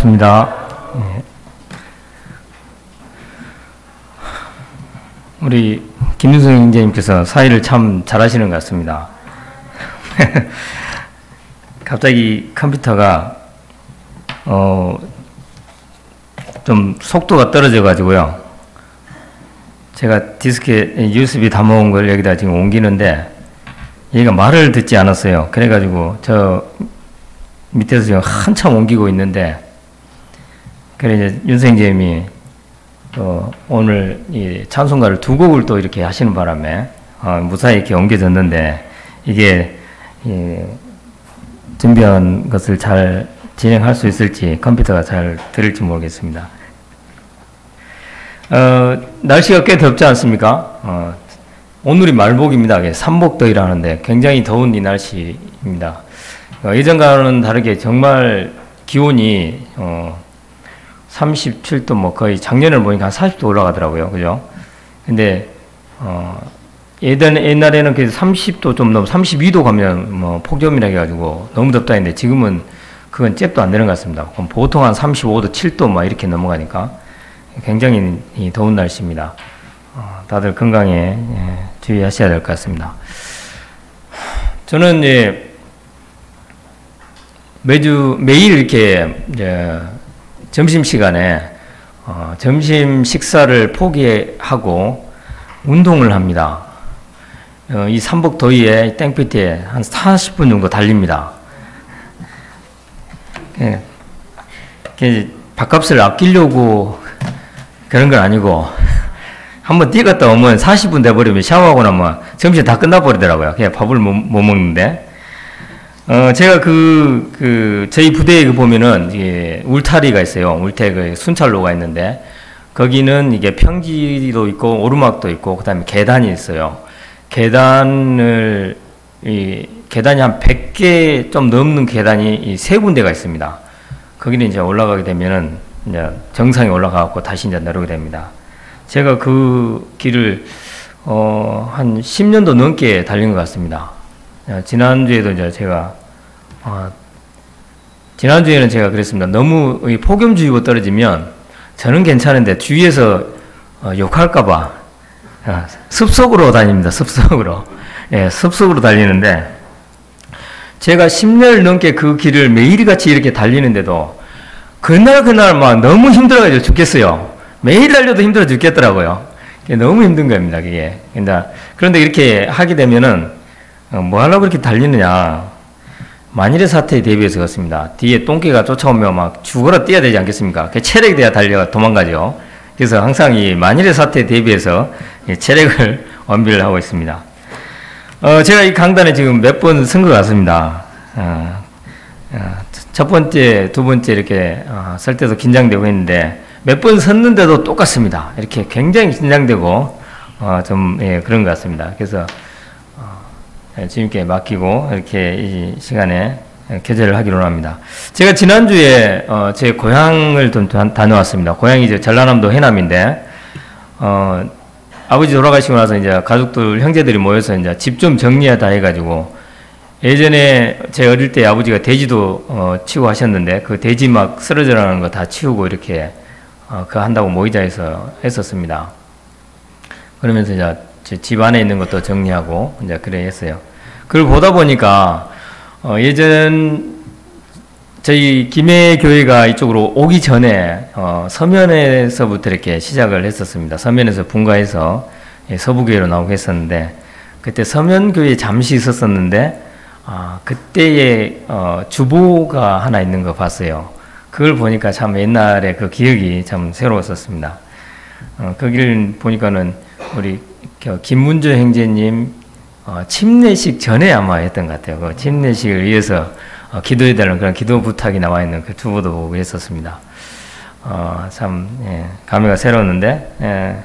반갑습니다. 네. 우리 김윤성 형제님께서 사회를 참 잘하시는 것 같습니다. 갑자기 컴퓨터가 좀 속도가 떨어져 가지고요. 제가 디스크에 USB 담아온 걸 여기다 지금 옮기는데 얘가 말을 듣지 않았어요. 그래가지고 저 밑에서 지금 한참 옮기고 있는데, 그래 이제 윤생님이 오늘 이 찬송가를 두 곡을 또 이렇게 하시는 바람에 무사히 이렇게 옮겨졌는데, 이게 준비한 것을 잘 진행할 수 있을지 컴퓨터가 잘 들을지 모르겠습니다. 날씨가 꽤 덥지 않습니까? 오늘이 말복입니다. 삼복더위라는데 굉장히 더운 이 날씨입니다. 예전과는 다르게 정말 기온이 37도 뭐 거의 작년을 보니까 한 40도 올라가더라고요. 그죠? 근데 옛날에는 그래도 30도 좀 넘어 32도 가면 뭐 폭염이라 해가지고 너무 덥다 했는데 지금은 그건 잽도 안 되는 것 같습니다. 그럼 보통 한 35도, 7도 막 이렇게 넘어가니까 굉장히 더운 날씨입니다. 다들 건강에 주의하셔야 될 것 같습니다. 저는 매일 이렇게 점심시간에 점심 식사를 포기하고 운동을 합니다. 이 삼복 더위에 땡볕에 한 40분 정도 달립니다. 밥값을 아끼려고 그런 건 아니고, 한번 뛰었다 오면 40분 돼버리면 샤워하고 나면 점심 다 끝나버리더라고요. 그냥 밥을 못 먹는데. 제가 저희 부대에 보면은, 이게 울타리가 있어요. 울타리 순찰로가 있는데, 거기는 이게 평지도 있고, 오르막도 있고, 그 다음에 계단이 있어요. 계단이 한 100개 좀 넘는 계단이 세 군데가 있습니다. 거기는 이제 올라가게 되면은, 이제 정상에 올라가고 다시 이제 내려오게 됩니다. 제가 그 길을, 한 10년도 넘게 달린 것 같습니다. 지난주에도 이제 지난주에는 제가 그랬습니다. 너무 폭염주의보 떨어지면 저는 괜찮은데 주위에서 욕할까봐 습속으로 다닙니다. 습속으로. 예, 습속으로 달리는데, 제가 10년을 넘게 그 길을 매일같이 이렇게 달리는데도 그날 막 너무 힘들어가지고 죽겠어요. 매일 달려도 힘들어 죽겠더라고요. 너무 힘든 겁니다, 그게. 그런데 이렇게 하게 되면은, 뭐 하려고 이렇게 달리느냐. 만일의 사태에 대비해서 그렇습니다. 뒤에 똥개가 쫓아오면 막 죽어라 뛰어야 되지 않겠습니까? 체력이 돼야 달려 도망가죠. 그래서 항상 이 만일의 사태에 대비해서 체력을 완비를 하고 있습니다. 제가 이 강단에 지금 몇 번 선 것 같습니다. 첫 번째, 두 번째 이렇게 설 때도 긴장되고 했는데, 몇 번 섰는데도 똑같습니다. 이렇게 굉장히 긴장되고 그런 것 같습니다. 그래서 주님께 맡기고 이렇게 이 시간에 교제를 하기로 합니다. 제가 지난주에 제 고향을 좀 다녀왔습니다. 고향이 이제 전라남도 해남인데, 아버지 돌아가시고 나서 이제 가족들, 형제들이 모여서 이제 집 좀 정리하다 해가지고, 예전에 제 어릴 때 아버지가 돼지도 치고 하셨는데, 그 돼지 막 쓰러져 나가는 거 다 치우고 이렇게 그거 한다고 모이자에서 했었습니다. 그러면서 이제 제 집 안에 있는 것도 정리하고 이제 그래 했어요. 그걸 보다 보니까 저희 김해 교회가 이쪽으로 오기 전에 서면에서부터 이렇게 시작을 했었습니다. 서면에서 분가해서 서부교회로 나오고 했었는데, 그때 서면교회에 잠시 있었었는데, 그때의 주보가 하나 있는 거 봤어요. 그걸 보니까 참 옛날에 그 기억이 참 새로웠었습니다. 거기를 보니까는 우리 김문조 형제님 침례식 전에 아마 했던 것 같아요. 그 침례식을 위해서 기도해달라는 그런 기도 부탁이 나와 있는 그 주보도 보고 했었습니다. 참 감회가 새로웠는데,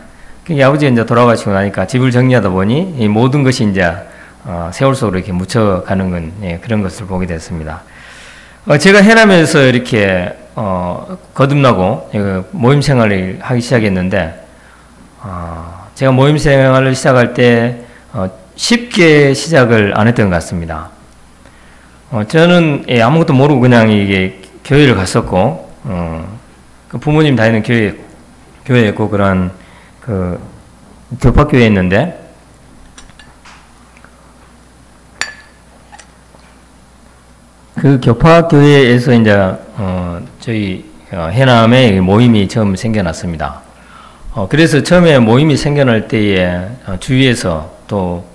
아버지가 이제 돌아가시고 나니까 집을 정리하다 보니 이 모든 것이 이제 세월 속으로 이렇게 묻혀가는 건 그런 것을 보게 됐습니다. 제가 해남에서 이렇게 거듭나고 모임 생활을 하기 시작했는데, 제가 모임 생활을 시작할 때 쉽게 시작을 안 했던 것 같습니다. 저는 아무것도 모르고 그냥 이게 교회를 갔었고, 그 부모님 다니는 교회에 있고 그런 그 교파교회에 있는데 그 교파교회에서 이제 저희 해남에 모임이 처음 생겨났습니다. 그래서 처음에 모임이 생겨날 때에 주위에서 또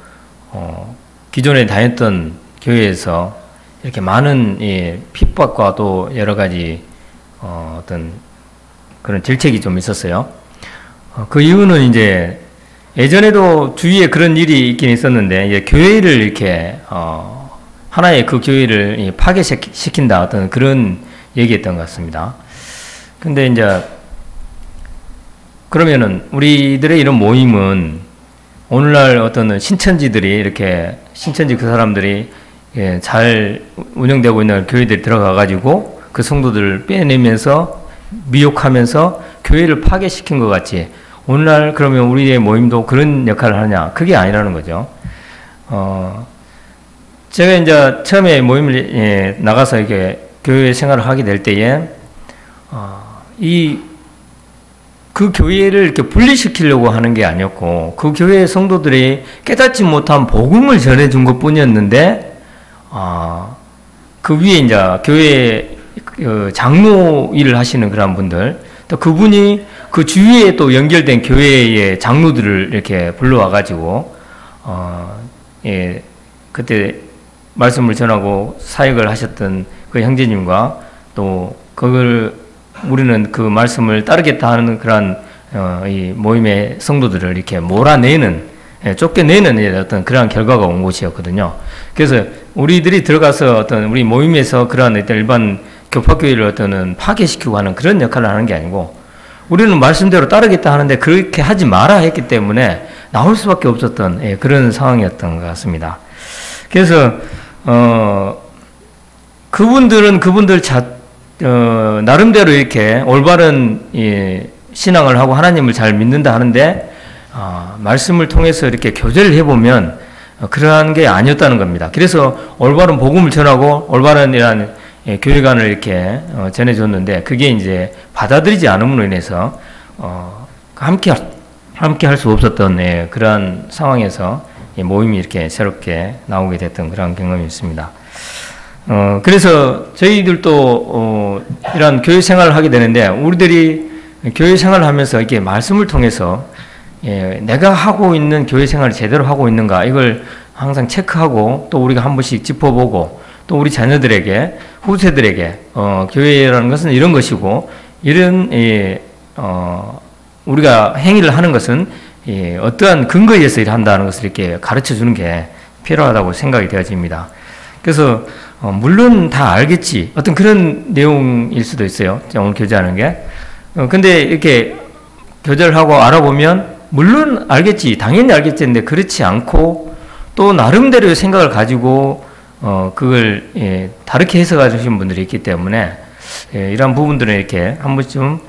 기존에 다녔던 교회에서 이렇게 많은 핍박과 또 여러 가지 어떤 그런 질책이 좀 있었어요. 그 이유는 이제 예전에도 주위에 그런 일이 있긴 있었는데 교회를 이렇게 하나의 그 교회를 파괴시킨다 어떤 그런 얘기였던 것 같습니다. 근데 이제 그러면은 우리들의 이런 모임은 오늘날 어떤 신천지들이 이렇게 신천지 그 사람들이 잘 운영되고 있는 교회들이 들어가가지고 그 성도들을 빼내면서 미혹하면서 교회를 파괴시킨 것 같이 오늘날 그러면 우리의 모임도 그런 역할을 하냐? 그게 아니라는 거죠. 제가 이제 처음에 모임을 나가서 이렇게 교회 생활을 하게 될 때에 그 교회를 이렇게 분리시키려고 하는 게 아니었고 그 교회의 성도들이 깨닫지 못한 복음을 전해준 것 뿐이었는데 그 위에 이제 교회 장로 일을 하시는 그런 분들 또 그분이 그 주위에 또 연결된 교회의 장로들을 이렇게 불러와가지고 그때 말씀을 전하고 사역을 하셨던 그 형제님과 또 그걸 우리는 그 말씀을 따르겠다 하는 그런 이 모임의 성도들을 이렇게 몰아내는 쫓겨내는 어떤 그러한 결과가 온 곳이었거든요. 그래서 우리들이 들어가서 어떤 우리 모임에서 그러한 어떤 일반 교파교회를 어떤 파괴시키고 하는 그런 역할을 하는 게 아니고 우리는 말씀대로 따르겠다 하는데 그렇게 하지 마라 했기 때문에 나올 수밖에 없었던 그런 상황이었던 것 같습니다. 그래서 그분들은 그분들 나름대로 이렇게 올바른 신앙을 하고 하나님을 잘 믿는다 하는데 말씀을 통해서 이렇게 교제를 해보면 그러한 게 아니었다는 겁니다. 그래서 올바른 복음을 전하고 올바른 이런 교회관을 이렇게 전해줬는데 그게 이제 받아들이지 않음으로 인해서 함께 할 수 없었던 그러한 상황에서 모임이 이렇게 새롭게 나오게 됐던 그런 경험이 있습니다. 그래서 저희들도 이런 교회 생활을 하게 되는데 우리들이 교회 생활을 하면서 이렇게 말씀을 통해서 내가 하고 있는 교회 생활을 제대로 하고 있는가 이걸 항상 체크하고 또 우리가 한 번씩 짚어보고 또 우리 자녀들에게 후세들에게 교회라는 것은 이런 것이고 이런 우리가 행위를 하는 것은 어떠한 근거에 의해서 일을 한다는 것을 이렇게 가르쳐 주는 게 필요하다고 생각이 되어집니다. 그래서 물론 다 알겠지 어떤 그런 내용일 수도 있어요. 오늘 교제하는 게. 근데 이렇게 교제를 하고 알아보면 물론 알겠지 당연히 알겠지 했는데 그렇지 않고 또 나름대로의 생각을 가지고 그걸 다르게 해석해 주신 분들이 있기 때문에 이러한 부분들은 이렇게 한 번쯤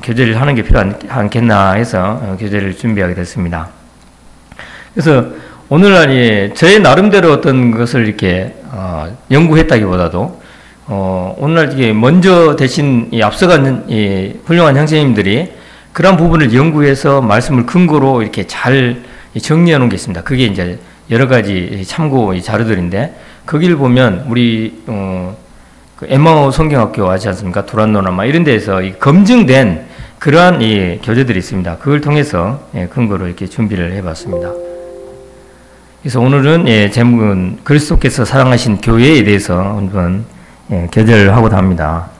교제를 하는 게 필요하지 않겠나 해서 교제를 준비하게 됐습니다. 그래서 오늘날 저의 나름대로 어떤 것을 이렇게 연구했다기보다도 오늘날 이게 먼저 대신 앞서간 훌륭한 형제님들이 그런 부분을 연구해서 말씀을 근거로 이렇게 잘 정리해 놓은 게 있습니다. 그게 이제 여러 가지 참고 자료들인데 거기를 보면 우리 그 엠마오 성경학교 하지 않습니까? 두란노나 이런 데에서 검증된 그러한 교재들이 있습니다. 그걸 통해서 근거로 이렇게 준비를 해봤습니다. 그래서 오늘은 제목은 그리스도께서 사랑하신 교회에 대해서 한번 교제를 하고 합니다.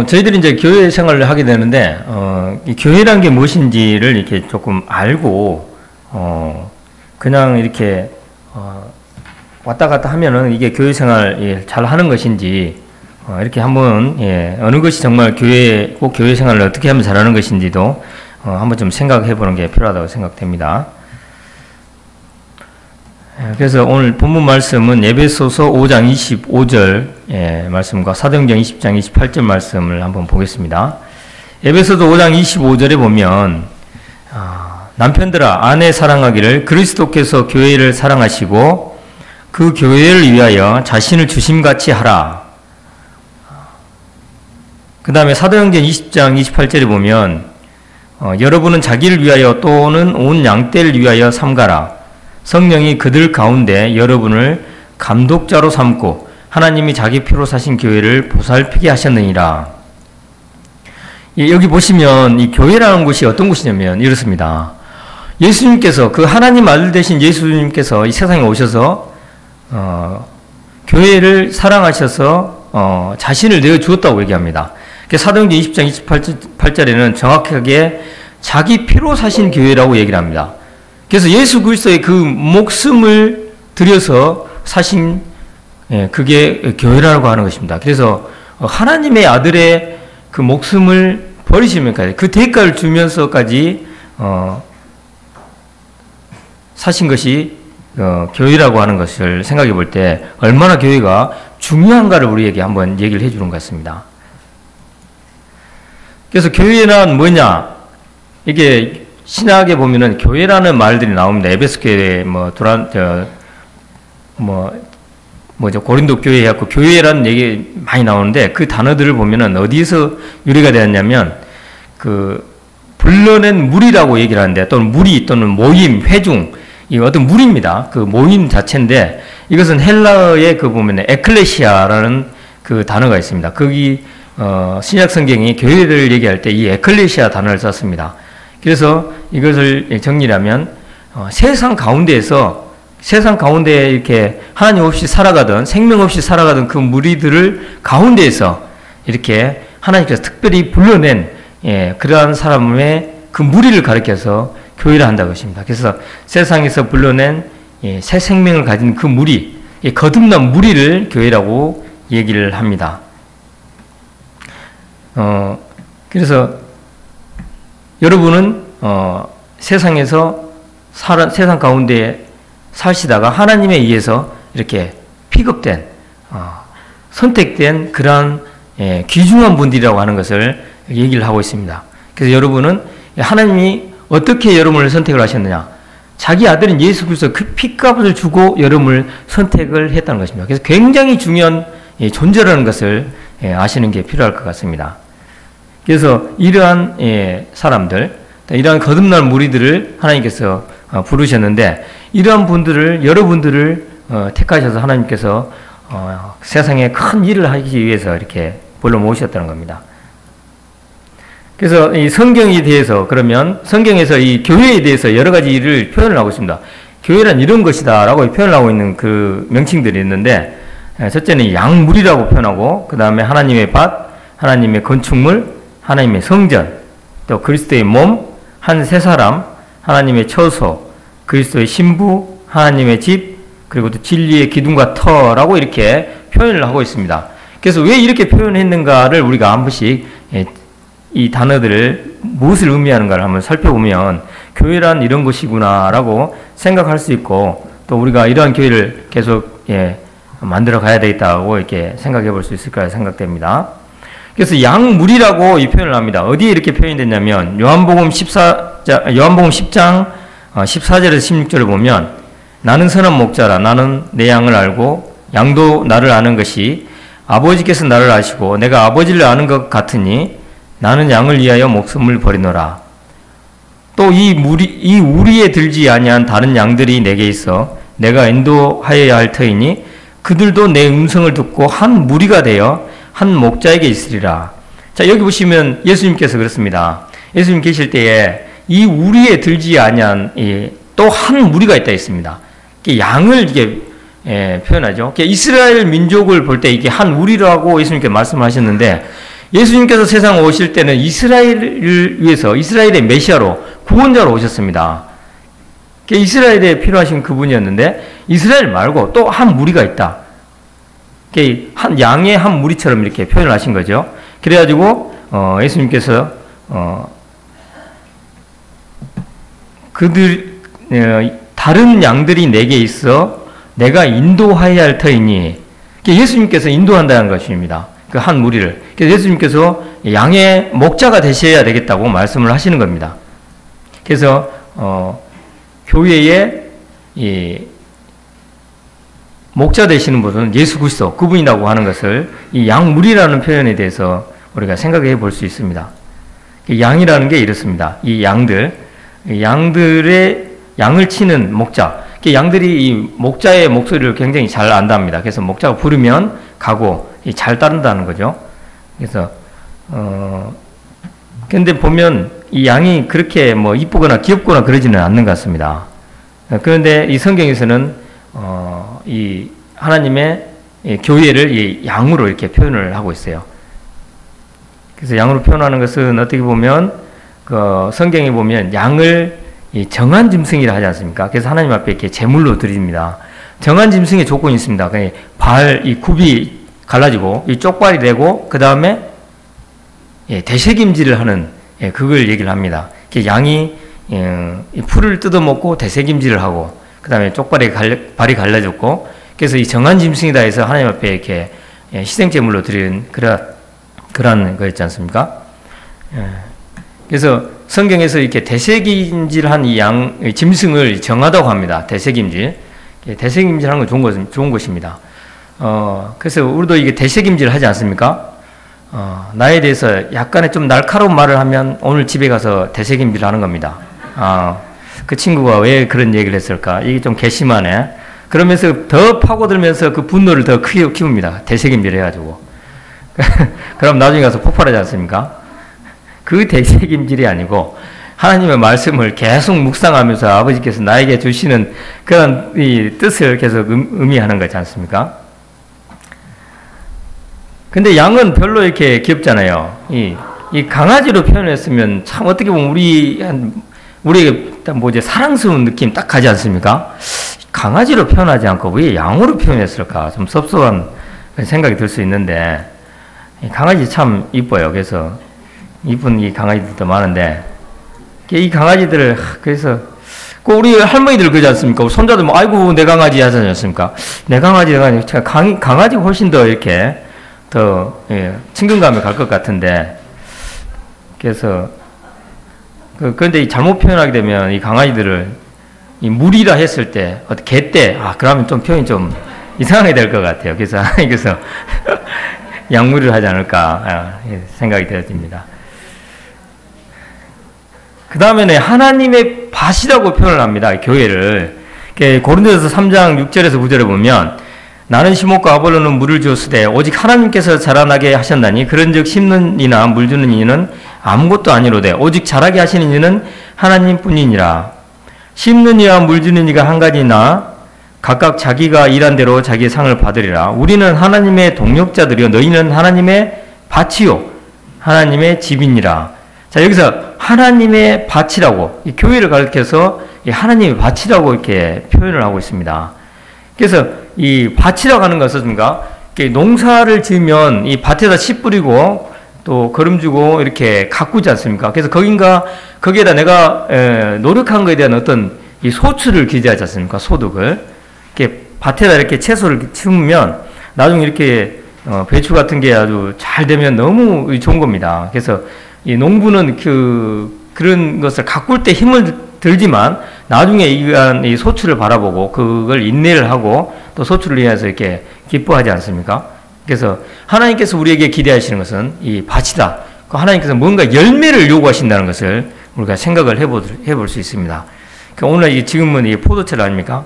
저희들이 이제 교회 생활을 하게 되는데 이 교회라는 게 무엇인지를 이렇게 조금 알고 그냥 이렇게 왔다 갔다 하면은 이게 교회 생활 잘 하는 것인지 이렇게 한번 어느 것이 정말 꼭 교회 생활을 어떻게 하면 잘하는 것인지도 한번 좀 생각해 보는 게 필요하다고 생각됩니다. 그래서 오늘 본문 말씀은 에베소서 5장 25절 말씀과 사도행전 20장 28절 말씀을 한번 보겠습니다. 에베소서 5장 25절에 보면 남편들아 아내 사랑하기를 그리스도께서 교회를 사랑하시고 그 교회를 위하여 자신을 주심같이 하라. 그 다음에 사도행전 20장 28절에 보면 여러분은 자기를 위하여 또는 온 양떼를 위하여 삼가라. 성령이 그들 가운데 여러분을 감독자로 삼고 하나님이 자기 피로 사신 교회를 보살피게 하셨느니라. 여기 보시면 이 교회라는 곳이 어떤 곳이냐면 이렇습니다. 예수님께서, 그 하나님 아들 되신 예수님께서 이 세상에 오셔서 교회를 사랑하셔서 자신을 내어주었다고 얘기합니다. 사도행전 20장 28절에는 정확하게 자기 피로 사신 교회라고 얘기를 합니다. 그래서 예수 그리스도의 그 목숨을 들여서 사신, 그게 교회라고 하는 것입니다. 그래서 하나님의 아들의 그 목숨을 버리시면까지, 그 대가를 주면서까지 사신 것이 교회라고 하는 것을 생각해 볼 때 얼마나 교회가 중요한가를 우리에게 한번 얘기를 해주는 것 같습니다. 그래서 교회란 뭐냐? 이게 신학에 보면은 교회라는 말들이 나옵니다. 에베소 교회, 고린도 교회 해갖고 교회라는 얘기 많이 나오는데 그 단어들을 보면은 어디에서 유래가 되었냐면 불러낸 무리라고 얘기를 하는데, 또는 무리 또는 모임, 회중, 이 어떤 무리입니다. 그 모임 자체인데 이것은 헬라어에 보면은 에클레시아라는 그 단어가 있습니다. 거기 신약 성경이 교회를 얘기할 때 이 에클레시아 단어를 썼습니다. 그래서 이것을 정리하면 세상 가운데에 이렇게 하나님 없이 살아가던, 생명 없이 살아가던 그 무리들을 가운데에서 이렇게 하나님께서 특별히 불러낸 그러한 사람의 그 무리를 가리켜서 교회를 한다고 것입니다. 그래서 세상에서 불러낸 새 생명을 가진 그 무리, 거듭난 무리를 교회라고 얘기를 합니다. 그래서 여러분은 세상에서 세상 가운데 사시다가 하나님에 의해서 이렇게 픽업된, 선택된 그러한 귀중한 분들이라고 하는 것을 얘기를 하고 있습니다. 그래서 여러분은 하나님이 어떻게 여러분을 선택을 하셨느냐? 자기 아들인 예수 그리스도 그 핏값을 주고 여러분을 선택을 했다는 것입니다. 그래서 굉장히 중요한 존재라는 것을 아시는 게 필요할 것 같습니다. 그래서 이러한 사람들, 이러한 거듭난 무리들을 하나님께서 부르셨는데, 이러한 분들을, 여러분들을 택하셔서 하나님께서 세상에 큰 일을 하기 위해서 이렇게 불러 모으셨다는 겁니다. 그래서 이 성경에 대해서, 그러면 성경에서 이 교회에 대해서 여러 가지 일을 표현을 하고 있습니다. 교회란 이런 것이다 라고 표현을 하고 있는 그 명칭들이 있는데, 첫째는 양물이라고 표현하고, 그 다음에 하나님의 밭, 하나님의 건축물, 하나님의 성전, 또 그리스도의 몸, 한 세 사람, 하나님의 처소, 그리스도의 신부, 하나님의 집, 그리고 또 진리의 기둥과 터라고 이렇게 표현을 하고 있습니다. 그래서 왜 이렇게 표현했는가를 우리가 한 번씩 이 단어들을 무엇을 의미하는가를 한번 살펴보면 교회란 이런 것이구나라고 생각할 수 있고, 또 우리가 이러한 교회를 계속 만들어 가야 되겠다고 이렇게 생각해 볼 수 있을 거라 생각됩니다. 그래서 양물이라고 이 표현을 합니다. 어디에 이렇게 표현이 됐냐면 요한복음 10장 14절에서 16절을 보면, 나는 선한 목자라. 나는 내 양을 알고 양도 나를 아는 것이 아버지께서 나를 아시고 내가 아버지를 아는 것 같으니 나는 양을 위하여 목숨을 버리노라. 또 이 우리에 들지 아니한 다른 양들이 내게 있어 내가 인도하여야 할 터이니 그들도 내 음성을 듣고 한 무리가 되어 한 목자에게 있으리라. 자, 여기 보시면 예수님께서 그렇습니다. 예수님 계실 때에 이 우리에 들지 아니한 또 한 무리가 있다 했습니다. 양을 이게 표현하죠. 이스라엘 민족을 볼 때 이게 한 우리라고 예수님께 말씀을 하셨는데, 예수님께서 세상 오실 때는 이스라엘을 위해서 이스라엘의 메시아로, 구원자로 오셨습니다. 이스라엘에 필요하신 그분이었는데 이스라엘 말고 또 한 무리가 있다. 한 양의 한 무리처럼 이렇게 표현을 하신 거죠. 그래가지고 예수님께서 다른 양들이 내게 있어 내가 인도하여야 할 터이니, 예수님께서 인도한다는 것입니다. 그 한 무리를. 그래서 예수님께서 양의 목자가 되셔야 되겠다고 말씀을 하시는 겁니다. 그래서 교회의 목자 되시는 분은 예수 그리스도 그분이라고 하는 것을 이 양물이라는 표현에 대해서 우리가 생각해 볼 수 있습니다. 양이라는 게 이렇습니다. 이 양들의 양을 치는 목자. 양들이 이 목자의 목소리를 굉장히 잘 안답니다. 그래서 목자가 부르면 가고 잘 따른다는 거죠. 그래서 근데 보면 이 양이 그렇게 뭐 이쁘거나 귀엽거나 그러지는 않는 것 같습니다. 그런데 이 성경에서는 이 하나님의 교회를 이 양으로 이렇게 표현을 하고 있어요. 그래서 양으로 표현하는 것은 어떻게 보면 그 성경에 보면 양을 이 정한 짐승이라 하지 않습니까? 그래서 하나님 앞에 이렇게 제물로 드립니다. 정한 짐승의 조건이 있습니다. 이 굽이 갈라지고 이 쪽발이 되고 그 다음에 되새김질을 하는 그걸 얘기를 합니다. 양이 이 풀을 뜯어먹고 되새김질을 하고 그 다음에 쪽발이 발이 갈라졌고 그래서 이 정한 짐승이다 해서 하나님 앞에 이렇게 희생제물로 드리는 그런 거 있지 않습니까? 그래서 성경에서 이렇게 되새김질한 이 짐승을 정하다고 합니다. 되새김질 하는 건 좋은 것입니다. 그래서 우리도 이게 되새김질 하지 않습니까? 나에 대해서 약간의 좀 날카로운 말을 하면 오늘 집에 가서 되새김질 하는 겁니다. 그 친구가 왜 그런 얘기를 했을까? 이게 좀 괘씸하네. 그러면서 더 파고들면서 그 분노를 더 크게 키웁니다. 되새김질 해가지고. 그럼 나중에 가서 폭발하지 않습니까? 그 되새김질이 아니고 하나님의 말씀을 계속 묵상하면서 아버지께서 나에게 주시는 그런 이 뜻을 계속 의미하는 거지 않습니까? 근데 양은 별로 이렇게 귀엽잖아요. 이 강아지로 표현했으면 참 어떻게 보면 우리에게 뭐 이제 사랑스러운 느낌 딱 가지 않습니까? 강아지로 표현하지 않고 왜 양으로 표현했을까? 좀 섭섭한 생각이 들 수 있는데 강아지 참 이뻐요. 그래서 이쁜 이 강아지들도 많은데 이 강아지들을 그래서 꼭 우리 할머니들 그러지 않습니까? 손자들 뭐 아이고 내 강아지 하지 않습니까? 내 강아지 강아지가 훨씬 더 이렇게 더 친근감이 갈 것 같은데 그래서 그런데 잘못 표현하게 되면 이 강아지들을 이 물이라 했을 때 개때 그러면 좀 표현이 좀 이상하게 될 것 같아요. 그래서 하나님께서 양물을 하지 않을까 생각이 되어집니다. 그 다음에는 하나님의 밭이라고 표현을 합니다. 교회를. 고린도전서 3장 6절에서 9절에 보면 나는 시몬과 아볼로는 물을 주었으되 오직 하나님께서 자라나게 하셨나니 그런즉 심는 이나 물 주는 이는 아무것도 아니로되 오직 자라게 하시는 이는 하나님뿐이니라. 심는 이와 물 주는 이가 한 가지나 각각 자기가 일한 대로 자기의 상을 받으리라. 우리는 하나님의 동역자들이요 너희는 하나님의 밭이요 하나님의 집이니라. 자, 여기서 하나님의 밭이라고 이 교회를 가리켜서 이 하나님의 밭이라고 이렇게 표현을 하고 있습니다. 그래서 이 밭이라고 하는 것은 뭡니까? 농사를 지으면 이 밭에다 씨 뿌리고 또 거름 주고 이렇게 가꾸지 않습니까? 그래서 거기에다 내가 노력한 것에 대한 어떤 이 소출을 기대하지 않습니까? 소득을. 이렇게 밭에다 이렇게 채소를 심으면 나중에 이렇게 배추 같은 게 아주 잘 되면 너무 좋은 겁니다. 그래서 이 농부는 그런 것을 가꿀 때 힘을 들지만 나중에 이 소출을 바라보고 그걸 인내를 하고 또 소출을 위해서 이렇게 기뻐하지 않습니까? 그래서 하나님께서 우리에게 기대하시는 것은 이 밭이다. 하나님께서 뭔가 열매를 요구하신다는 것을 우리가 생각을 해볼 수 있습니다. 오늘 지금은 이 포도철 아닙니까?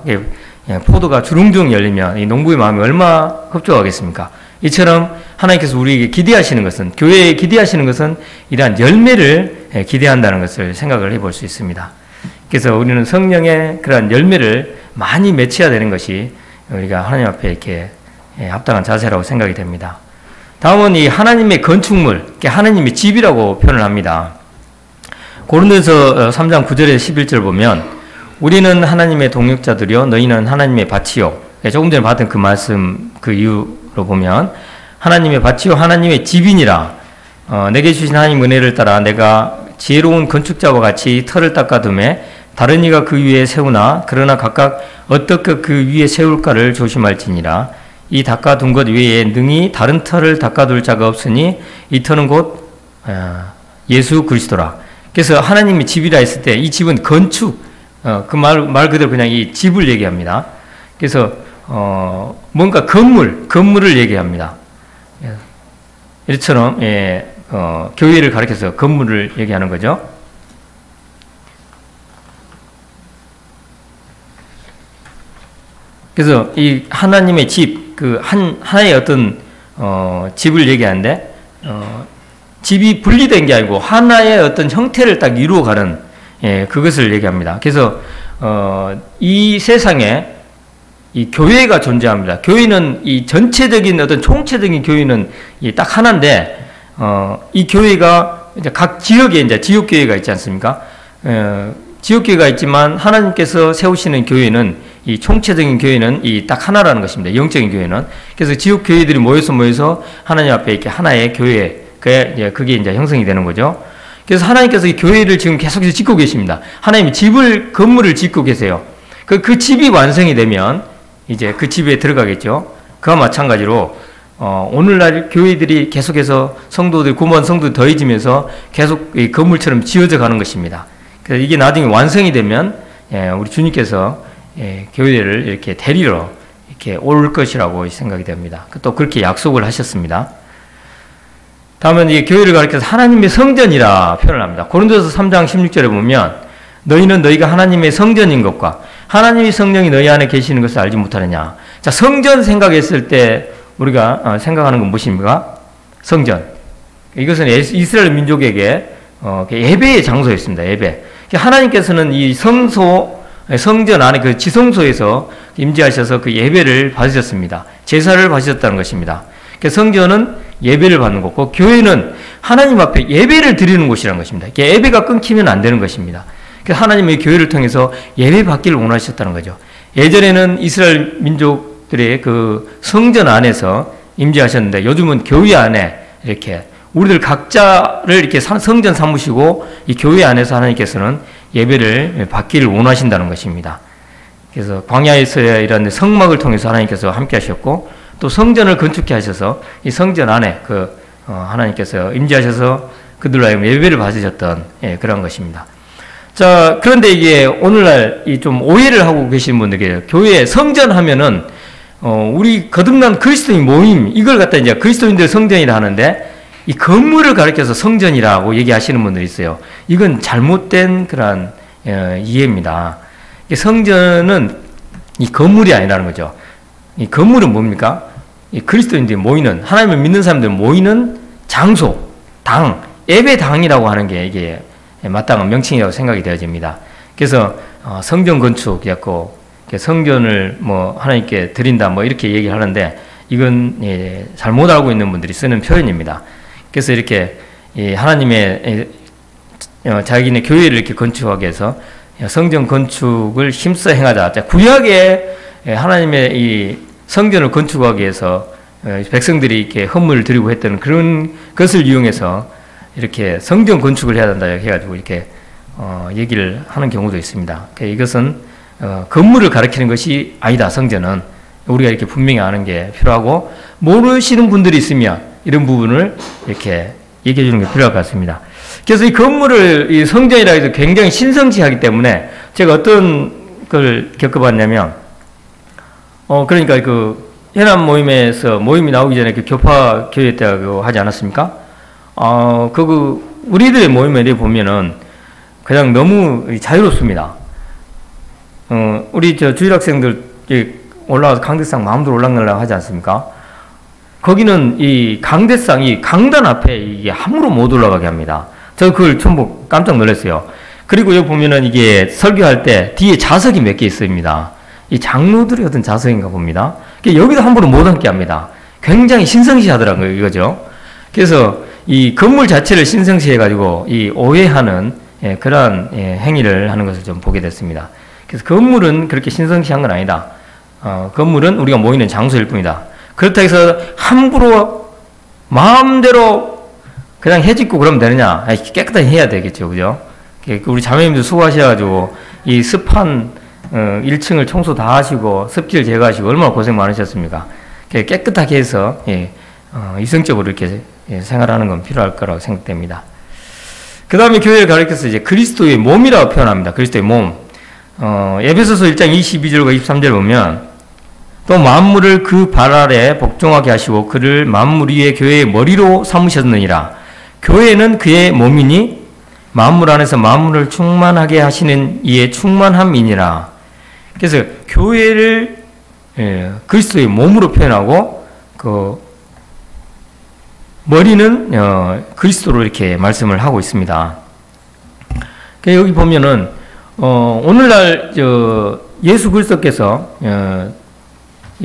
포도가 주렁주렁 열리면 이 농부의 마음이 얼마나 흡족하겠습니까? 이처럼 하나님께서 우리에게 기대하시는 것은, 교회에 기대하시는 것은 이러한 열매를 기대한다는 것을 생각을 해볼 수 있습니다. 그래서 우리는 성령의 그러한 열매를 많이 맺혀야 되는 것이 우리가 하나님 앞에 이렇게 합당한 자세라고 생각이 됩니다. 다음은 이 하나님의 건축물, 하나님의 집이라고 표현을 합니다. 고린도전서 3장 9절에 11절 보면 우리는 하나님의 동역자들이요 너희는 하나님의 밭이요. 조금 전에 봤던 그 말씀 그 이유로 보면 하나님의 밭이요 하나님의 집이니라. 내게 주신 하나님 은혜를 따라 내가 지혜로운 건축자와 같이 터를 닦아둠에 다른 이가 그 위에 세우나 그러나 각각 어떻게 그 위에 세울까를 조심할지니라. 이 닦아둔 것 외에 능히 다른 터를 닦아둘 자가 없으니 이 터는 곧 예수 그리스도라. 그래서 하나님의 집이라 했을 때 이 집은 건축, 그 말 그대로 그냥 이 집을 얘기합니다. 그래서 뭔가 건물을 얘기합니다. 이처럼 교회를 가리켜서 건물을 얘기하는 거죠. 그래서 이 하나님의 집, 하나의 어떤 집을 얘기하는데 집이 분리된 게 아니고 하나의 어떤 형태를 딱 이루어가는 그것을 얘기합니다. 그래서 이 세상에 이 교회가 존재합니다. 교회는 이 전체적인 어떤 총체적인 교회는 딱 하나인데 이 교회가 이제 각 지역에 이제 지역 교회가 있지 않습니까? 지역 교회가 있지만 하나님께서 세우시는 교회는 이 총체적인 교회는 이 딱 하나라는 것입니다. 영적인 교회는. 그래서 지역 교회들이 모여서 하나님 앞에 이렇게 하나의 교회 그게 이제 형성이 되는 거죠. 그래서 하나님께서 이 교회를 지금 계속해서 짓고 계십니다. 하나님이 건물을 짓고 계세요. 그 집이 완성이 되면 이제 그 집에 들어가겠죠. 그와 마찬가지로 오늘날 교회들이 계속해서 구모한 성도들이 더해지면서 계속 이 건물처럼 지어져 가는 것입니다. 그래서 이게 나중에 완성이 되면 우리 주님께서 교회를 이렇게 데리러 이렇게 올 것이라고 생각이 됩니다. 또 그렇게 약속을 하셨습니다. 다음은 이 교회를 가리켜서 하나님의 성전이라 표현을 합니다. 고린도서 3장 16절에 보면 너희는 너희가 하나님의 성전인 것과 하나님의 성령이 너희 안에 계시는 것을 알지 못하느냐. 자, 성전 생각했을 때 우리가 생각하는 건 무엇입니까? 성전. 이것은 이스라엘 민족에게 예배의 장소였습니다. 예배. 하나님께서는 이 성전 안에 그 지성소에서 임재하셔서 그 예배를 받으셨습니다. 제사를 받으셨다는 것입니다. 성전은 예배를 받는 곳고 교회는 하나님 앞에 예배를 드리는 곳이라는 것입니다. 예배가 끊기면 안 되는 것입니다. 하나님의 교회를 통해서 예배 받기를 원하셨다는 거죠. 예전에는 이스라엘 민족들의 그 성전 안에서 임재하셨는데 요즘은 교회 안에 이렇게 우리들 각자를 이렇게 성전 삼으시고 이 교회 안에서 하나님께서는 예배를 받기를 원하신다는 것입니다. 그래서 광야에서의 이런 성막을 통해서 하나님께서 함께 하셨고 또 성전을 건축해 하셔서 이 성전 안에 하나님께서 임재하셔서 그들로 하여금 예배를 받으셨던 그런 것입니다. 자, 그런데 이게 오늘날 좀 오해를 하고 계시는 분들에게 교회 성전 하면은 우리 거듭난 그리스도인 모임 이걸 갖다 이제 그리스도인들 성전이라 하는데 이 건물을 가리켜서 성전이라고 얘기하시는 분들이 있어요. 이건 잘못된 그런 이해입니다. 성전은 이 건물이 아니라는 거죠. 이 건물은 뭡니까? 이 그리스도인들이 모이는, 하나님을 믿는 사람들 모이는 장소, 당, 예배당이라고 하는 게 이게 마땅한 명칭이라고 생각이 되어집니다. 그래서 성전 건축이었고 성전을 하나님께 드린다 이렇게 얘기를 하는데 이건 잘못 알고 있는 분들이 쓰는 표현입니다. 그래서 이렇게 하나님의 자기네 교회를 이렇게 건축하기 위해서 성전 건축을 힘써 행하자. 구약에 하나님의 이 성전을 건축하기 위해서 백성들이 이렇게 헌물을 드리고 했던 그런 것을 이용해서 이렇게 성전 건축을 해야 된다 해가지고 이렇게 얘기를 하는 경우도 있습니다. 이것은 건물을 가리키는 것이 아니다. 성전은 우리가 이렇게 분명히 아는 게 필요하고 모르시는 분들이 있으면 이런 부분을 이렇게 얘기해 주는 게 필요할 것 같습니다. 그래서 이 건물을 이 성전이라 해서 굉장히 신성시하기 때문에 제가 어떤 걸 겪어봤냐면 그러니까 그 해남 모임에서 모임이 나오기 전에 그 교파 교회 때 하지 않았습니까? 우리들의 모임에 보면은 그냥 너무 자유롭습니다. 우리 주일 학생들 올라와서 강대상 마음대로 올라가려고 하지 않습니까? 거기는 이 강대상, 이 강단 앞에 이게 함부로 못 올라가게 합니다. 저 그걸 전부 깜짝 놀랐어요. 그리고 여기 보면은 이게 설교할 때 뒤에 자석이 몇 개 있습니다. 이 장로들의 어떤 자석인가 봅니다. 여기도 함부로 못 앉게 합니다. 굉장히 신성시 하더라고요, 이거죠. 그래서 이 건물 자체를 신성시 해가지고 이 오해하는 그러한 행위를 하는 것을 좀 보게 됐습니다. 그래서 건물은 그렇게 신성시한 건 아니다. 건물은 우리가 모이는 장소일 뿐이다. 그렇다 해서 함부로 마음대로 그냥 해짓고 그러면 되느냐? 깨끗하게 해야 되겠죠, 그죠? 우리 자매님들 수고하셔가지고 이 습한 1층을 청소 다 하시고 습기를 제거하시고 얼마나 고생 많으셨습니까? 깨끗하게 해서 이성적으로 이렇게 생활하는 건 필요할 거라고 생각됩니다. 그 다음에 교회를 가리켜서 이제 그리스도의 몸이라고 표현합니다. 그리스도의 몸. 에베소서 1장 22절과 23절 보면 또 만물을 그 발 아래 복종하게 하시고 그를 만물 위에 교회의 머리로 삼으셨느니라. 교회는 그의 몸이니 만물 안에서 만물을 충만하게 하시는 이의 충만함이니라. 그래서 교회를 그리스도의 몸으로 표현하고 그 머리는 그리스도로 이렇게 말씀을 하고 있습니다. 여기 보면은 오늘날 예수 그리스도께서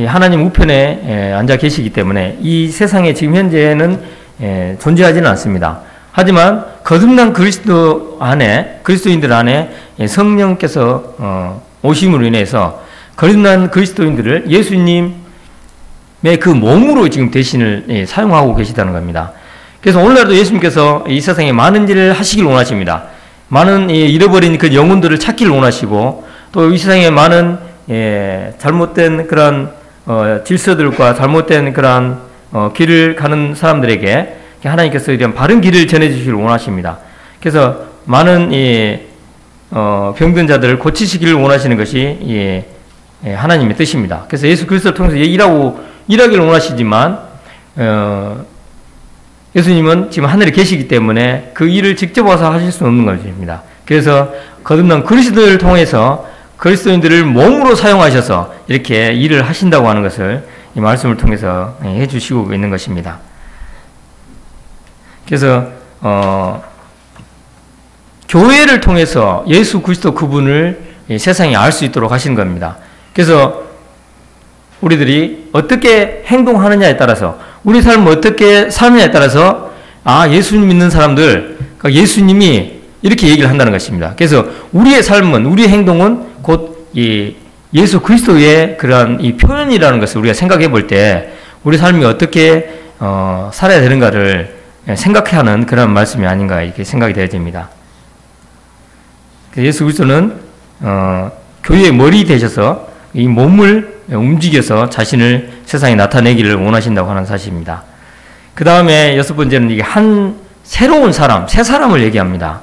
하나님 우편에 앉아 계시기 때문에 이 세상에 지금 현재는 존재하지는 않습니다. 하지만 거듭난 그리스도인들 안에 성령께서 오심으로 인해서 거듭난 그리스도인들을 예수님의 그 몸으로 지금 대신을 사용하고 계시다는 겁니다. 그래서 오늘날도 예수님께서 이 세상에 많은 일을 하시길 원하십니다. 많은 잃어버린 그 영혼들을 찾기를 원하시고 또 이 세상에 많은 잘못된 그런 질서들과 잘못된 그런 길을 가는 사람들에게 하나님께서 이런 바른 길을 전해주시길 원하십니다. 그래서 많은 병든 자들을 고치시기를 원하시는 것이 하나님의 뜻입니다. 그래서 예수 그리스도를 통해서 일하기를 원하시지만 예수님은 지금 하늘에 계시기 때문에 그 일을 직접 와서 하실 수 없는 것입니다. 그래서 거듭난 그리스도를 통해서 그리스도인들을 몸으로 사용하셔서 이렇게 일을 하신다고 하는 것을 이 말씀을 통해서 해주시고 있는 것입니다. 그래서 교회를 통해서 예수 그리스도 그분을 세상에 알 수 있도록 하신 겁니다. 그래서 우리들이 어떻게 행동하느냐에 따라서 우리 삶을 어떻게 사느냐에 따라서 예수님 믿는 사람들, 그러니까 예수님이 이렇게 얘기를 한다는 것입니다. 그래서 우리의 삶은, 우리의 행동은 곧 이 예수 그리스도의 그러한 이 표현이라는 것을 우리가 생각해 볼 때 우리 삶이 어떻게 살아야 되는가를 생각해야 하는 그런 말씀이 아닌가 이렇게 생각이 되어집니다. 예수 그리스도는 교회의 머리 되셔서 이 몸을 움직여서 자신을 세상에 나타내기를 원하신다고 하는 사실입니다. 그 다음에 6번째는 이게 새로운 사람, 새 사람을 얘기합니다.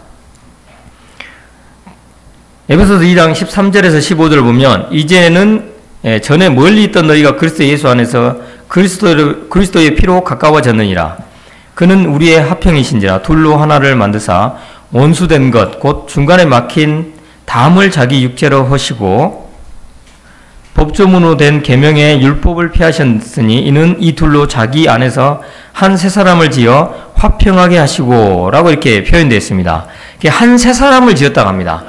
에베소서 2장 13절에서 15절을 보면 이제는 전에 멀리 있던 너희가 그리스도 예수 안에서 그리스도의 피로 가까워졌느니라. 그는 우리의 화평이신지라 둘로 하나를 만드사 원수된 것 곧 중간에 막힌 담을 자기 육체로 허시고 법조문으로 된 계명의 율법을 피하셨으니 이는 이 둘로 자기 안에서 한 새 사람을 지어 화평하게 하시고 라고 이렇게 표현되어 있습니다. 한 새 사람을 지었다고 합니다.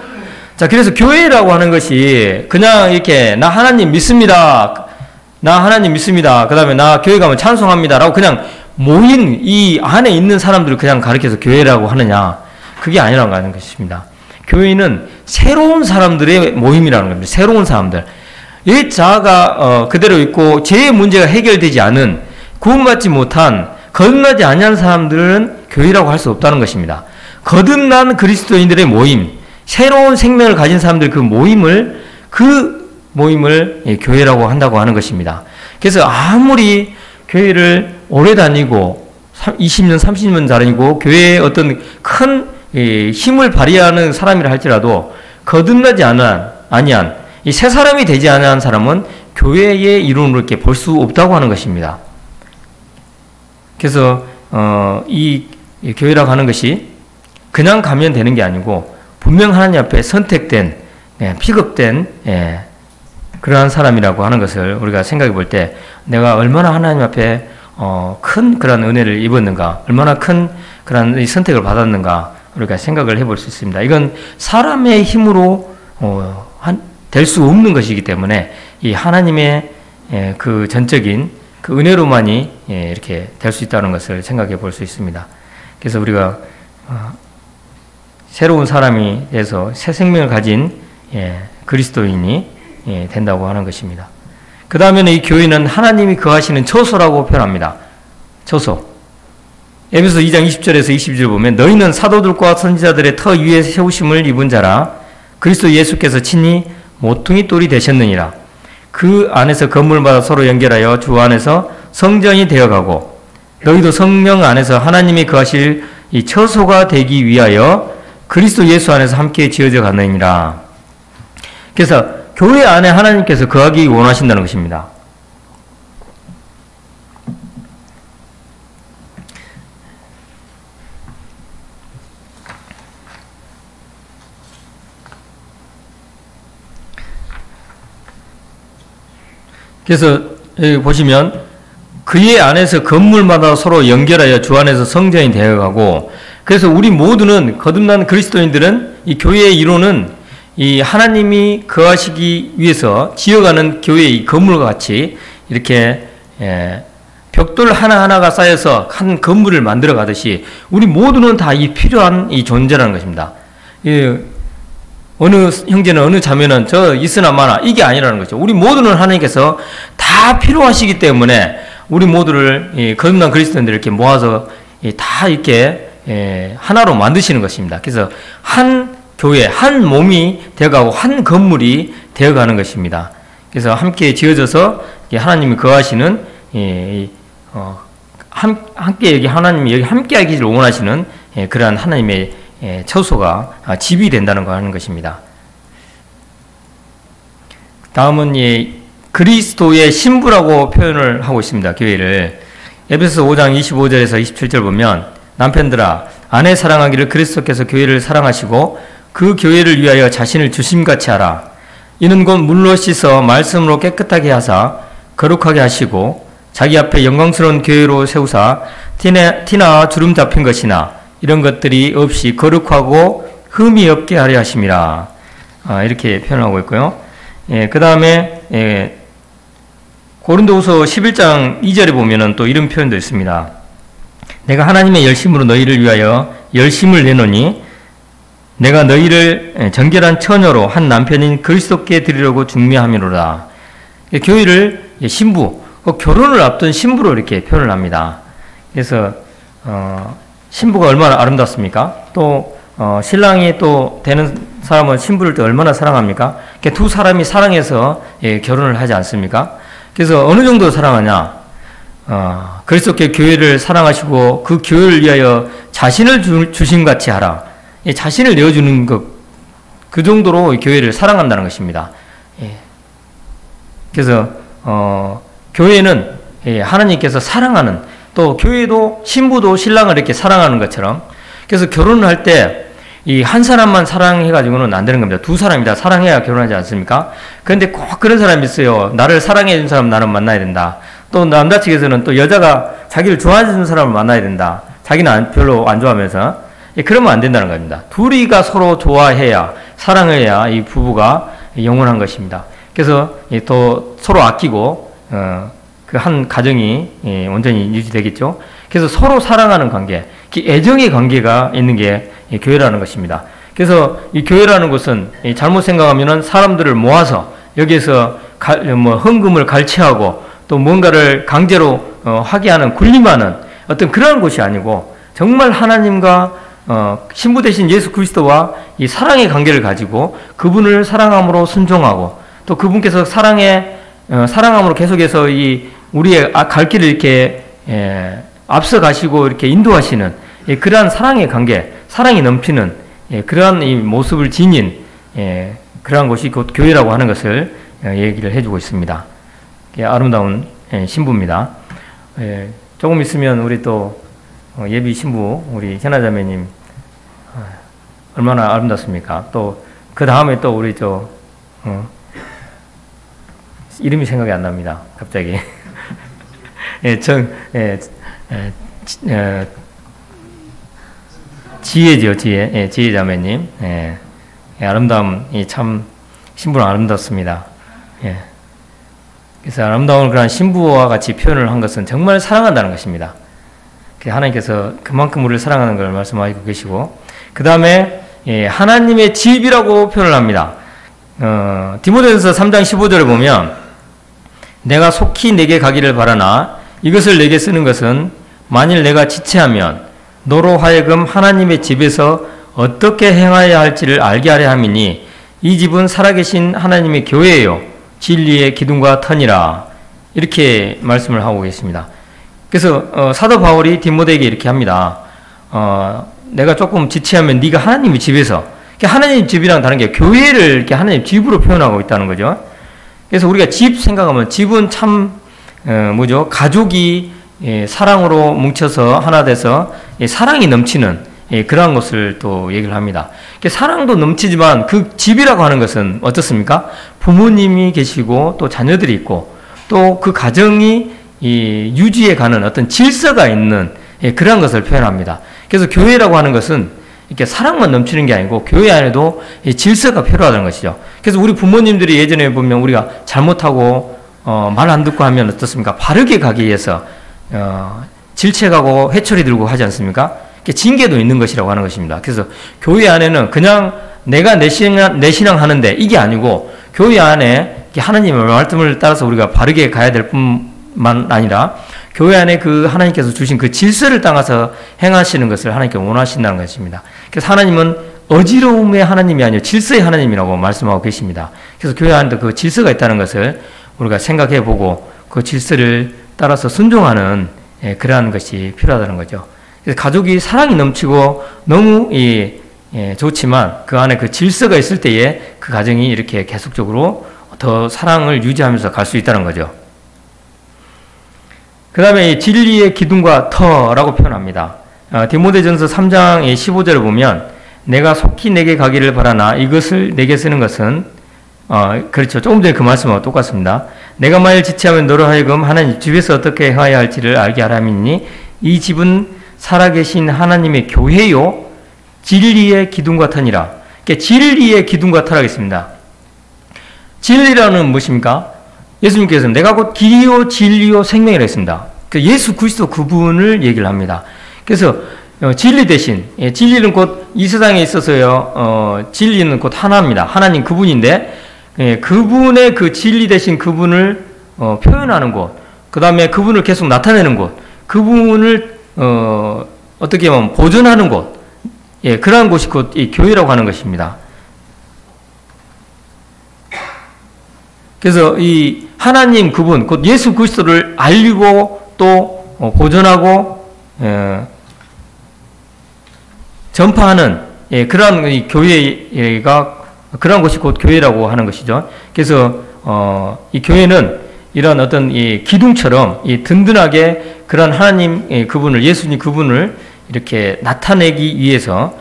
자, 그래서 교회라고 하는 것이 그냥 이렇게 나 하나님 믿습니다. 그 다음에 나 교회 가면 찬송합니다. 라고 그냥 모인 이 안에 있는 사람들을 그냥 가르쳐서 교회라고 하느냐. 그게 아니라고 하는 것입니다. 교회는 새로운 사람들의 모임이라는 겁니다. 새로운 사람들. 이 자아가 그대로 있고 죄의 문제가 해결되지 않은 구원받지 못한 거듭나지 아니한 사람들은 교회라고 할 수 없다는 것입니다. 거듭난 그리스도인들의 모임, 새로운 생명을 가진 사람들 그 모임을 교회라고 한다고 하는 것입니다. 그래서 아무리 교회를 오래 다니고 20년, 30년 다니고 교회에 어떤 큰 힘을 발휘하는 사람이라 할지라도 거듭나지 아니한 이 새 사람이 되지 않은 사람은 교회의 이론으로 이렇게 볼 수 없다고 하는 것입니다. 그래서 이 교회라고 하는 것이 그냥 가면 되는 게 아니고 분명 하나님 앞에 선택된, 픽업된 그러한 사람이라고 하는 것을 우리가 생각해 볼 때 내가 얼마나 하나님 앞에 큰 그런 은혜를 입었는가, 얼마나 큰 그런 선택을 받았는가 우리가 생각을 해볼 수 있습니다. 이건 사람의 힘으로 될 수 없는 것이기 때문에 이 하나님의 그 전적인 그 은혜로만이 이렇게 될 수 있다는 것을 생각해 볼 수 있습니다. 그래서 우리가 새로운 사람이 돼서 새 생명을 가진 그리스도인이 된다고 하는 것입니다. 그 다음에는 이 교회는 하나님이 거하시는 처소라고 표현합니다. 처소. 에베소 2장 20절에서 22절 보면 너희는 사도들과 선지자들의 터 위에 세우심을 입은 자라 그리스도 예수께서 친히 모퉁이 돌이 되셨느니라. 그 안에서 건물마다 서로 연결하여 주 안에서 성전이 되어가고 너희도 성령 안에서 하나님이 거하실 이 처소가 되기 위하여 그리스도 예수 안에서 함께 지어져 가느니라. 그래서 교회 안에 하나님께서 거하기 원하신다는 것입니다. 그래서 여기 보시면 그의 안에서 건물마다 서로 연결하여 주 안에서 성전이 되어가고, 그래서 우리 모두는 거듭난 그리스도인들은 이 교회의 이론은 이 하나님이 거하시기 위해서 지어가는 교회의 건물과 같이 이렇게 벽돌 하나하나가 쌓여서 한 건물을 만들어 가듯이 우리 모두는 다 이 필요한 이 존재라는 것입니다. 어느 형제는 어느 자매는 저 있으나 마나 이게 아니라는 거죠. 우리 모두는 하나님께서 다 필요하시기 때문에 우리 모두를 거듭난 그리스도인들을 이렇게 모아서 다 이렇게 하나로 만드시는 것입니다. 그래서 한 교회, 한 몸이 되어가고 한 건물이 되어가는 것입니다. 그래서 함께 지어져서 하나님이 거하시는 함께 여기 하나님이 여기 함께하기를 원하시는 그러한 하나님의 처소가 집이 된다는 거 하는 것입니다. 다음은 그리스도의 신부라고 표현을 하고 있습니다. 교회를 에베소서 5장 25절에서 27절 보면 남편들아 아내 사랑하기를 그리스도께서 교회를 사랑하시고 그 교회를 위하여 자신을 주심같이 하라. 이는 곧 물로 씻어 말씀으로 깨끗하게 하사 거룩하게 하시고 자기 앞에 영광스러운 교회로 세우사 티나 주름 잡힌 것이나 이런 것들이 없이 거룩하고 흠이 없게 하려 하심이라. 이렇게 표현하고 있고요. 그 다음에 고린도후서 11장 2절에 보면은 또 이런 표현도 있습니다. 내가 하나님의 열심으로 너희를 위하여 열심을 내노니 내가 너희를 정결한 처녀로 한 남편인 그리스도께 드리려고 중매함이로라. 교회를 신부, 결혼을 앞둔 신부로 이렇게 표현을 합니다. 그래서 신부가 얼마나 아름답습니까? 또 신랑이 또 되는 사람은 신부를 또 얼마나 사랑합니까? 두 사람이 사랑해서 결혼을 하지 않습니까? 그래서 어느 정도 사랑하냐? 그리스도께 교회를 사랑하시고 그 교회를 위하여 자신을 주심같이 하라. 자신을 내어주는 것, 그 정도로 교회를 사랑한다는 것입니다. 그래서 교회는 하나님께서 사랑하는, 또 교회도 신부도 신랑을 이렇게 사랑하는 것처럼, 그래서 결혼을 할 때 이 한 사람만 사랑해가지고는 안 되는 겁니다. 두 사람이 다 사랑해야 결혼하지 않습니까? 그런데 꼭 그런 사람이 있어요. 나를 사랑해준 사람 나는 만나야 된다. 또 남자 측에서는 또 여자가 자기를 좋아해주는 사람을 만나야 된다. 자기는 별로 안 좋아하면서. 그러면 안 된다는 겁니다. 둘이가 서로 좋아해야, 사랑해야 이 부부가 영원한 것입니다. 그래서 또 서로 아끼고 그 한 가정이 온전히 유지되겠죠. 그래서 서로 사랑하는 관계, 애정의 관계가 있는 게 교회라는 것입니다. 그래서 이 교회라는 것은 잘못 생각하면은 사람들을 모아서 여기에서 헌금을 갈취하고 또 뭔가를 강제로 하게 하는, 군림하는 어떤 그런 곳이 아니고 정말 하나님과 신부 대신 예수 그리스도와 이 사랑의 관계를 가지고 그분을 사랑함으로 순종하고 또 그분께서 사랑함으로 계속해서 이 우리의 갈 길을 이렇게 앞서 가시고 이렇게 인도하시는 그러한 사랑의 관계, 사랑이 넘치는 그러한 이 모습을 지닌 그러한 곳이 곧 교회라고 하는 것을 얘기를 해주고 있습니다. 아름다운 신부입니다. 조금 있으면 우리 또 예비 신부 우리 현아자매님 얼마나 아름답습니까? 또 그 다음에 또 우리 이름이 생각이 안 납니다. 갑자기. 지혜죠, 지혜. 지혜 자매님. 아름다움, 참, 신부는 아름답습니다. 그래서 아름다운 그런 신부와 같이 표현을 한 것은 정말 사랑한다는 것입니다. 하나님께서 그만큼 우리를 사랑하는 걸 말씀하고 계시고, 그 다음에, 하나님의 집이라고 표현을 합니다. 디모데전서 3장 15절을 보면, 내가 속히 내게 가기를 바라나, 이것을 내게 쓰는 것은 만일 내가 지체하면 너로 하여금 하나님의 집에서 어떻게 행하여야 할지를 알게 하려 함이니 이 집은 살아계신 하나님의 교회예요. 진리의 기둥과 터니라. 이렇게 말씀을 하고 계십니다. 그래서 사도 바울이 디모데에게 이렇게 합니다. 내가 조금 지체하면 네가 하나님의 집에서, 하나님 집이랑 다른 게 교회를 이렇게 하나님 집으로 표현하고 있다는 거죠. 그래서 우리가 집 생각하면 집은 참 가족이 사랑으로 뭉쳐서 하나 돼서 사랑이 넘치는 그러한 것을 또 얘기를 합니다. 사랑도 넘치지만 그 집이라고 하는 것은 어떻습니까? 부모님이 계시고 또 자녀들이 있고 또 그 가정이 이 유지해가는 어떤 질서가 있는 그런 것을 표현합니다. 그래서 교회라고 하는 것은 이렇게 사랑만 넘치는 게 아니고 교회 안에도 질서가 필요하다는 것이죠. 그래서 우리 부모님들이 예전에 보면 우리가 잘못하고 말 안 듣고 하면 어떻습니까? 바르게 가기 위해서 질책하고 회초리 들고 하지 않습니까? 징계도 있는 것이라고 하는 것입니다. 그래서 교회 안에는 그냥 내가 내 신앙 하는데 이게 아니고 교회 안에 하나님의 말씀을 따라서 우리가 바르게 가야 될 뿐만 아니라 교회 안에 그 하나님께서 주신 그 질서를 따라서 행하시는 것을 하나님께 원하신다는 것입니다. 그래서 하나님은 어지러움의 하나님이 아니요 질서의 하나님이라고 말씀하고 계십니다. 그래서 교회 안에도 그 질서가 있다는 것을 우리가 생각해 보고 그 질서를 따라서 순종하는 그러한 것이 필요하다는 거죠. 그래서 가족이 사랑이 넘치고 너무 좋지만 그 안에 그 질서가 있을 때에 그 가정이 이렇게 계속적으로 더 사랑을 유지하면서 갈 수 있다는 거죠. 그 다음에 진리의 기둥과 터라고 표현합니다. 디모데전서 3장 15절을 보면 내가 속히 내게 가기를 바라나 이것을 내게 쓰는 것은 그렇죠. 조금 전에 그 말씀하고 똑같습니다. 내가 만일 지체하면 너로 하여금 하나님 집에서 어떻게 행하여야 할지를 알게 하라미니 이 집은 살아계신 하나님의 교회요 진리의 기둥과 터니라. 그러니까 진리의 기둥과 터라고 했습니다. 진리라는 무엇입니까? 예수님께서는 내가 곧 길이요 진리요 생명이라고 했습니다. 예수 그리스도 그분을 얘기를 합니다. 그래서 진리 대신 진리는 곧 이 세상에 있어서요 진리는 곧 하나입니다. 하나님 그분인데 그분의 그 진리 대신 그분을 표현하는 곳, 그 다음에 그분을 계속 나타내는 곳, 그분을 어떻게 보면 보존하는 곳, 그러한 곳이 곧 이 교회라고 하는 것입니다. 그래서 이 하나님 그분, 곧 예수 그리스도를 알리고 또 보존하고 전파하는 그러한 이 교회가 그러한 것이 곧 교회라고 하는 것이죠. 그래서 이 교회는 이런 어떤 이 기둥처럼 이 든든하게 그런 하나님 그분을 예수님 그분을 이렇게 나타내기 위해서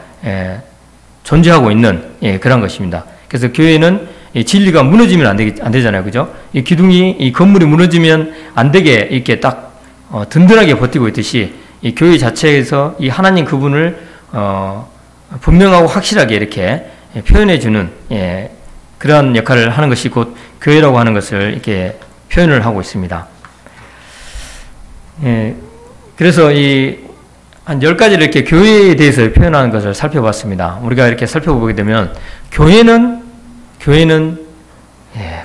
존재하고 있는 그런 것입니다. 그래서 교회는 이 진리가 무너지면 안 되잖아요. 그죠? 이 기둥이, 이 건물이 무너지면 안 되게 이렇게 딱, 든든하게 버티고 있듯이 이 교회 자체에서 이 하나님 그분을, 분명하고 확실하게 이렇게 표현해주는, 그러한 역할을 하는 것이 곧 교회라고 하는 것을 이렇게 표현을 하고 있습니다. 그래서 한 10가지를 이렇게 교회에 대해서 표현하는 것을 살펴봤습니다. 우리가 이렇게 살펴보게 되면, 교회는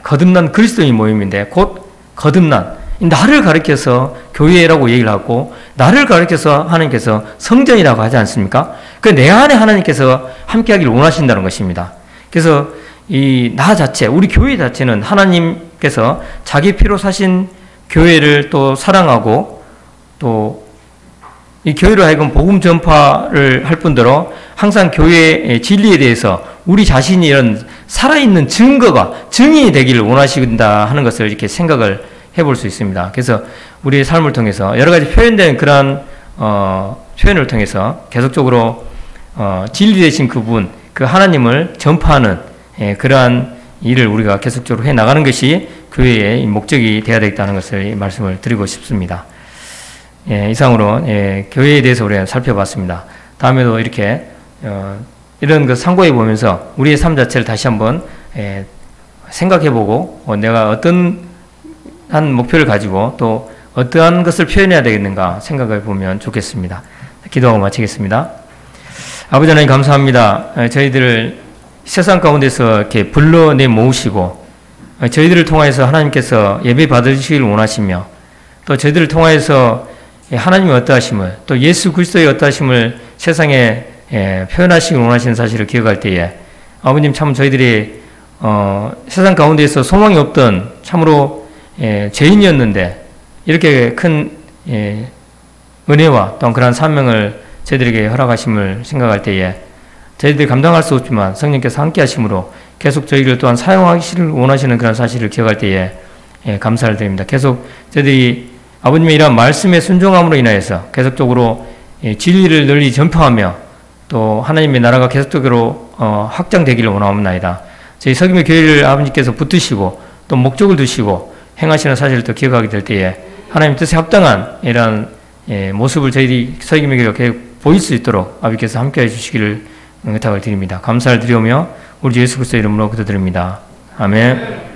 거듭난 그리스도인 모임인데 곧 거듭난 나를 가리켜서 교회라고 얘기를 하고 나를 가리켜서 하나님께서 성전이라고 하지 않습니까? 그 내 안에 하나님께서 함께하기를 원하신다는 것입니다. 그래서 이 나 자체, 우리 교회 자체는 하나님께서 자기 피로 사신 교회를 또 사랑하고 또 이 교회로 하여금 복음 전파를 할 뿐더러 항상 교회의 진리에 대해서 우리 자신이 이런 살아있는 증인이 되기를 원하신다 하는 것을 이렇게 생각을 해볼 수 있습니다. 그래서 우리의 삶을 통해서 여러 가지 표현된 그러한 표현을 통해서 계속적으로 진리 되신 그분, 그 하나님을 전파하는 그러한 일을 우리가 계속적으로 해 나가는 것이 교회의 목적이 되어야 되겠다는 것을 말씀을 드리고 싶습니다. 이상으로 교회에 대해서 우리가 살펴봤습니다. 다음에도 이렇게 이런 거 참고해 보면서 우리의 삶 자체를 다시 한번 생각해보고 내가 어떤 한 목표를 가지고 또 어떠한 것을 표현해야 되겠는가 생각해 보면 좋겠습니다. 기도하고 마치겠습니다. 아버지 하나님 감사합니다. 저희들을 세상 가운데서 이렇게 불러내 모으시고 저희들을 통하여서 하나님께서 예배 받으시기를 원하시며 또 저희들을 통하여서 하나님의 어떠하심을 또 예수 그리스도의 어떠하심을 세상에 표현하시길 원하시는 사실을 기억할 때에 아버님 참 저희들이 세상 가운데에서 소망이 없던 참으로 죄인이었는데 이렇게 큰 은혜와 또 그러한 사명을 저희들에게 허락하심을 생각할 때에 저희들이 감당할 수 없지만 성령께서 함께 하심으로 계속 저희를 또한 사용하시기를 원하시는 그런 사실을 기억할 때에 감사를 드립니다. 계속 저희들이 아버님의 이러한 말씀의 순종함으로 인하여서 계속적으로 진리를 널리 전파하며 또 하나님의 나라가 계속적으로 확장되기를 원하옵나이다. 저희 석임의 교회를 아버님께서 붙드시고 또 목적을 두시고 행하시는 사실을 또 기억하게 될 때에 하나님 뜻에 합당한 이러한 모습을 저희들이 서기명의 교회가 보일 수 있도록 아버지께서 함께해 주시기를 부탁을 드립니다. 감사를 드리오며 우리 예수 그리스도의 이름으로 기도드립니다. 아멘.